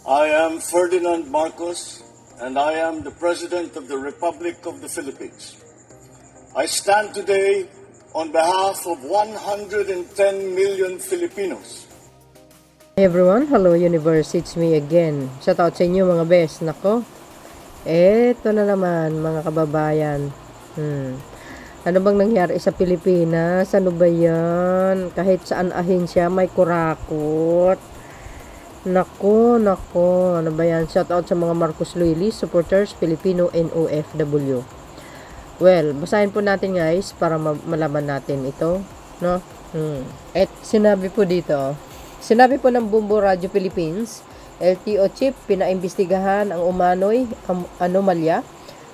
I am Ferdinand Marcos, and I am the President of the Republic of the Philippines. I stand today on behalf of 110 million Filipinos. Hey everyone, hello universe, it's me again. Shout out sa inyo mga best. Nako, eto na naman mga kababayan. Ano bang nangyari sa Pilipinas? Ano ba yan? Kahit saan ahensya may kurakot. Nako, ano ba yan? Shout out sa mga Marcos Loyalist supporters, Filipino and OFW. Well, basahin po natin guys para malaman natin ito, no? At sinabi po ng Bumbo Radio Philippines, LTO chief pinaimbestigahan ang umano'y anomalya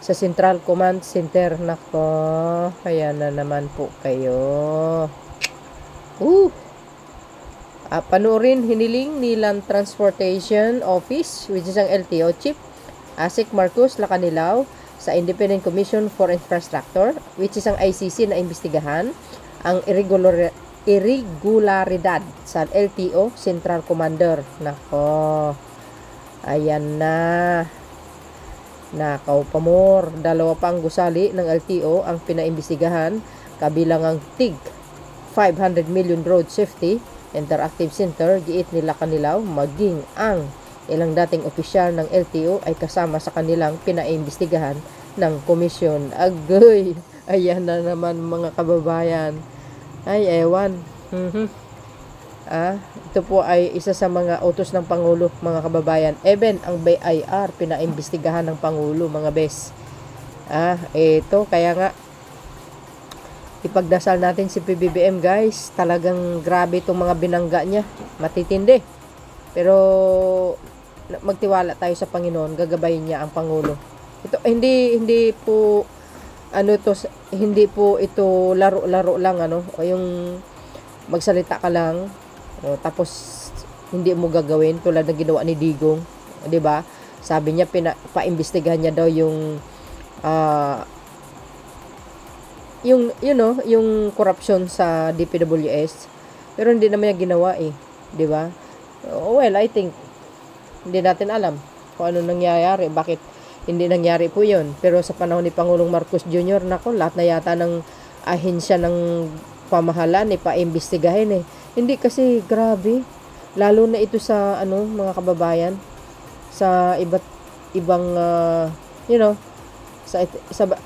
sa Central Command Center. Nako, kaya na naman po kayo. Panuorin hiniling ni Land Transportation Office, which is ang LTO chief Asik Marcos Lacanilao, sa Independent Commission for Infrastructure, which is ang ICC, na imbestigahan ang irregularidad sa LTO Central Commander. Nako, ayan na. Nakaw pa more. Dalawa pang gusali ng LTO ang pinaimbestigahan, kabilang ang TIG 500 million road safety interactive center. Giit nila Lacanilao, maging ang ilang dating opisyal ng LTO ay kasama sa kanilang pinaimbestigahan ng komisyon. Agoy, ayan na naman mga kababayan. Ay, ewan. Ito po ay isa sa mga utos ng Pangulo, mga kababayan. Even ang BIR pinaimbestigahan ng Pangulo, mga bes. Ito, kaya nga ipagdasal natin si PBBM guys. Talagang grabe itong mga binangga niya. Matitindi. Pero magtiwala tayo sa Panginoon, gagabayin niya ang Pangulo. Ito hindi po hindi po ito laro-laro lang o yung magsalita ka lang tapos hindi mo gagawin tulad ng ginawa ni Digong, 'di ba? Sabi niya paimbestigahan niya daw yung yung corruption sa DPWS, pero hindi naman niya ginawa 'di ba? Well, I think hindi natin alam kung ano nangyayari, bakit hindi nangyari po 'yon. Pero sa panahon ni Pangulong Marcos Jr., nako, lahat na yata ng ahensya ng pamahalaan paimbestigahin Hindi kasi grabe, lalo na ito sa mga kababayan, sa iba't ibang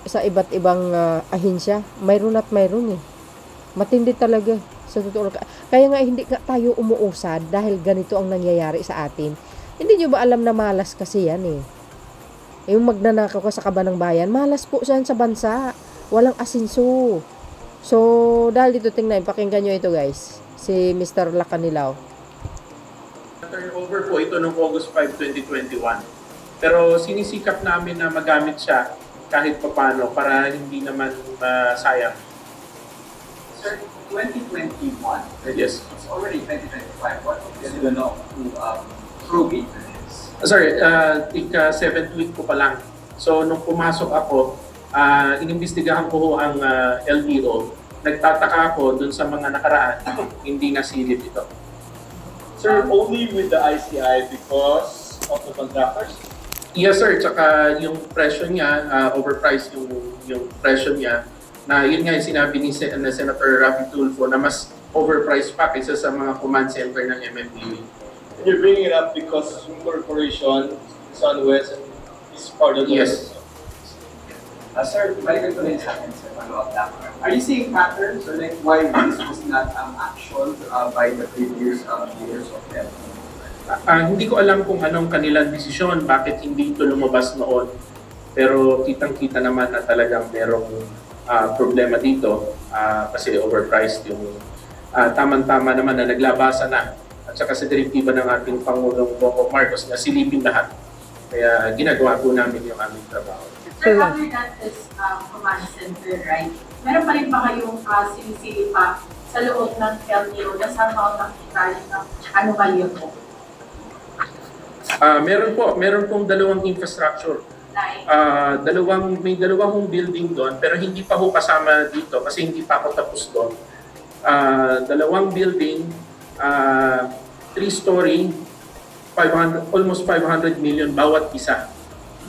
sa iba't ibang ahensya, mayroon at mayroon matindi talaga sa totoo. Kaya nga hindi tayo umuusad dahil ganito ang nangyayari sa atin. Hindi nyo ba alam na malas kasi yan yung magnanakaw ka sa kaban ng bayan, malas po siya sa bansa, walang asinso. So dahil dito, tingnan, pakinggan nyo ito guys, si Mr. Lacanilao. Turnover po ito noong August 5, 2021. Pero sinisikap namin na magamit siya kahit papano para hindi naman sayang. Sir, 2021. Yes. It's already 2025. What is it to prove it? Sorry, 7th week ko pa lang. So nung pumasok ako, inimbestigahan ko ang LTO. Nagtataka ako dun sa mga nakaraan, hindi nasilip ito. Sir, only with the ICI because of the contractors? Yes sir, tsaka yung presyo niya, overpriced yung presyo niya, na yun nga yung sinabi ni Senator Raffy Tulfo na mas overpriced pa kaysa sa mga command center ng MMDA. And you're bringing it up because yung corporation, SunWest, is part of the... Yes. Sir, balikan ko rin sa akin, sir, follow-up lang. Are you seeing patterns or why this was not action by the previous leaders of them? Hindi ko alam kung anong kanilang desisyon, bakit hindi ito lumabas noon. Pero kitang-kita naman na talagang merong problema dito kasi overpriced yung tamang-tama naman na naglabasa na. At saka sa direktiba ng ating Pangulong Bongbong Marcos na silipin lahat. Kaya ginagawa po namin yung aming trabaho. Sir, other than this command center, right, meron pa rin ba kayong sinisili pa sa loob ng LTO na somehow nakita ng anomalya po? Meron pong dalawang infrastructure. May dalawang building doon, pero hindi pa ho kasama dito kasi hindi pa ako tapos doon. Dalawang building, 3-story, almost 500 million bawat isa.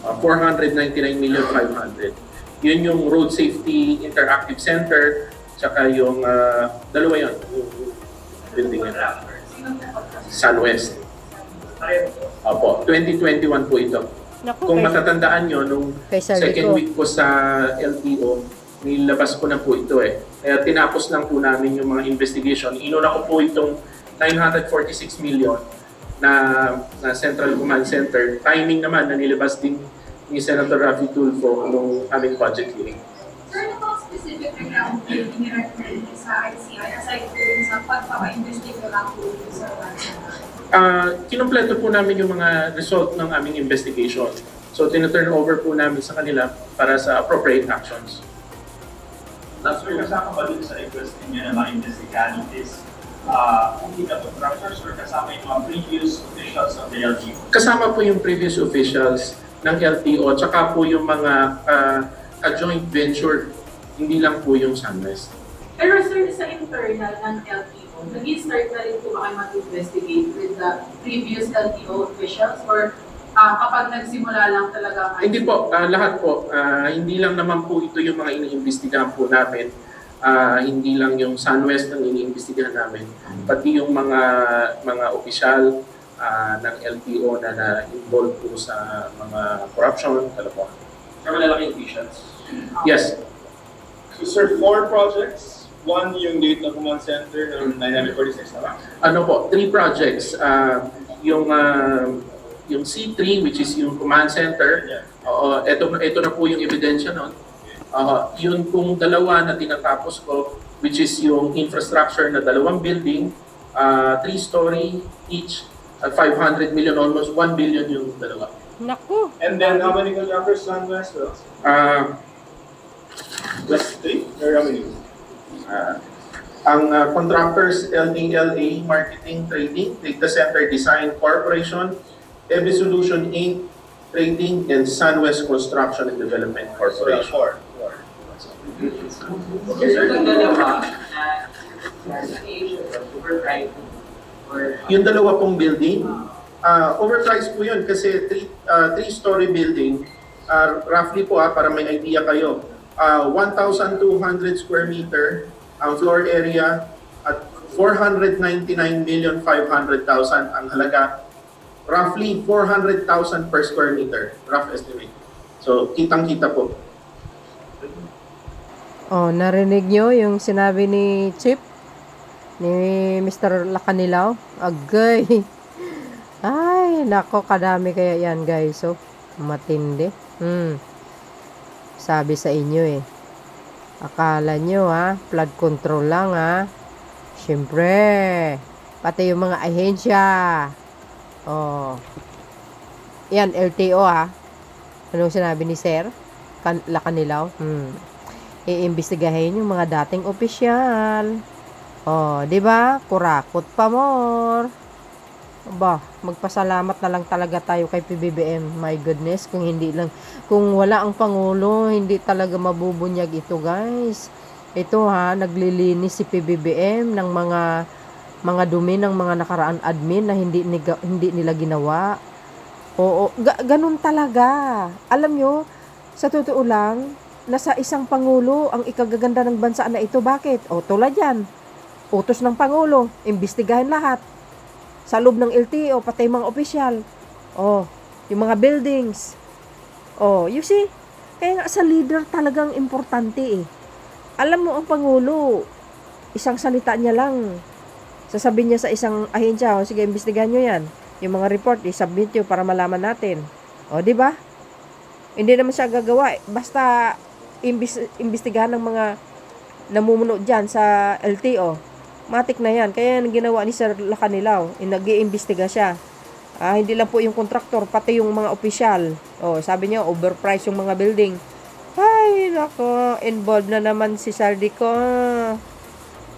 499,500,000. Yun yung Road Safety Interactive Center, tsaka yung dalawa yun, yung building yun. SunWest. Opo, 2021 po ito. Naku, Kung matatandaan nyo, nung kay Sir second Rico. week ko sa LTO, nilabas ko na po ito eh. Kaya tinapos lang po namin yung mga investigation. Inuna ko po itong 946 million na Central Command Center. Timing naman na nilabas din ni Senator Raffy Tulfo nung aming budget hearing. Sir, ano bang specific account building ni-recommend sa ICI aside po dun sa pagpapa-investigate lang po dun sa Kinumpleto po namin yung mga result ng aming investigation. So, tina-turn over po namin sa kanila para sa appropriate actions. Last year, kasama ba dun sa request ninyo na mga investigahan is hindi na contractors or kasama yung mga previous officials of the LGU? Kasama po yung previous officials ng LTO, tsaka po yung mga joint venture, hindi lang po yung SunWest. Pero sir, sa internal ng LTO, nag-start na rin po ba kayo mag-investigate with the previous LTO officials or kapag nagsimula lang talaga? Hindi po, lahat po. Hindi lang naman po ito yung mga iniimbestigahan po namin. Hindi lang yung SunWest ang iniimbestigahan namin. Pati yung mga opisyal ng LTO na na-involve po sa mga corruption, kalokohan. Or malalaking officials? Yes. So sir, 4 projects. One yung Data Command Center ng 946 na ba? Ano po, 3 projects. Yung C3, which is yung command center, ito na po yung ebidensya nun. Yun pong dalawa na tinatapos ko, which is yung infrastructure na 2 building, 3-story each, at 500 million, almost 1 billion yung dalawa. Naku. And then how many contractors? SunWest? Plus 3? Or how many? Ang contractors, LDLA, Marketing, Trading, Data Center Design Corporation, Ebi Solution Inc., Trading, and SunWest Construction and Development Corporation. 4. Okay, sir, yung dalawa na investigation or overpriced or Yung dalawa pong building, overpriced po yun kasi 3-story building, roughly po para may idea kayo, 1,200 square meter ang floor area at 499,500,000 ang halaga. Roughly 400,000 per square meter, rough estimate. So, kitang-kita po. Oh, narinig nyo yung sinabi ni Chip? Ni Mr. Lacanilaw? Agay. Ay, nako, kadami kaya yan, guys. So, matindi. Sabi sa inyo eh. Akala nyo flood control lang Siyempre, pati yung mga ahensya. Oh. Yan, LTO Anong sinabi ni Sir? Lacanilaw? Iimbestigahin yung mga dating opisyal. Oh, 'di ba? Kurakot pa more. Ba, magpasalamat na lang talaga tayo kay PBBM. My goodness, kung wala ang pangulo, hindi talaga mabubunyag ito, guys. Ito naglilinis si PBBM ng mga dumi ng mga nakaraan admin na hindi nila ginawa. Oo, ganun talaga. Alam nyo, sa totoo lang, nasa isang pangulo ang ikagaganda ng bansa na ito. Bakit? O, tulad yan. Utos ng pangulo, imbestigahin lahat. Sa loob ng LTO, pati mga opisyal. O, yung mga buildings. O, you see? Kaya nga sa leader talagang importante Alam mo, ang pangulo, isang salita niya lang. Sasabihin niya sa isang ahensya, sige, imbestigahan nyo yan. Yung mga report, i-submit nyo para malaman natin. O, di ba? Hindi naman siya gagawa. Basta, imbestigahan ng mga namumuno dyan sa LTO. Matik na yan. Kaya yung ginawa ni Sir Lacanilaw, nag-iimbestiga siya. Hindi lang po yung kontraktor, pati yung mga opisyal. O, sabi niya, overpriced yung mga building. Ay, nako, involved na naman si Saldico.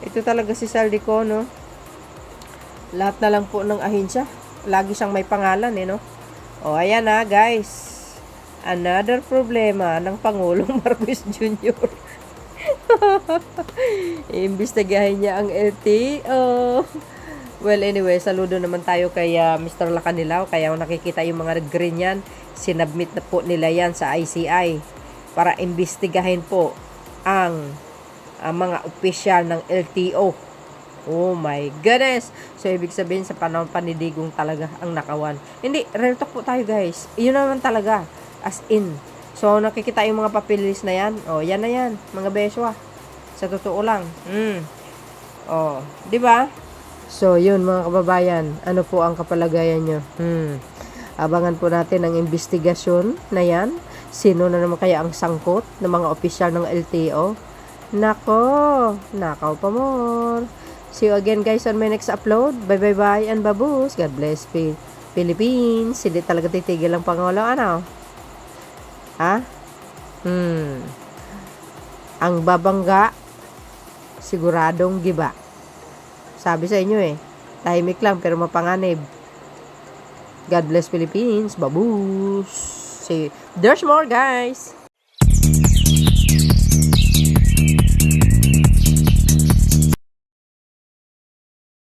Ito talaga si Saldico, no? Lahat na lang po ng ahensya. Lagi siyang may pangalan, no? O, ayan guys. Another problema ng Pangulong Marcos Jr. Iimbestigahin niya ang LTO. Well, anyway, saludo naman tayo kay Mr. Lacanilaw. Kaya kung nakikita yung mga green yan, sinabmit na po nila yan sa ICI para imbestigahin po ang mga opisyal ng LTO. Oh my goodness! So, ibig sabihin sa panahon panidigong talaga ang nakawan. Hindi, real talk po tayo guys. Yun naman talaga. As in. So, nakikita yung mga papilis na yan. Oh, yan na yan. Mga beswa. Sa totoo lang. Oh, di ba? So, yun mga kababayan, ano po ang kapalagayan nyo? Abangan po natin ang investigasyon na yan. Sino na naman kaya ang sangkot ng mga opisyal ng LTO? Nako, nakaw pa more. See you again guys on my next upload. Bye and babus. God bless Philippines. Hindi talaga titigil ang Pangulo, ano? Ha? Ang babangga, siguradong giba. Sabi sa inyo tahimik lang pero mapanganib. God bless Philippines. Babus. See, there's more guys.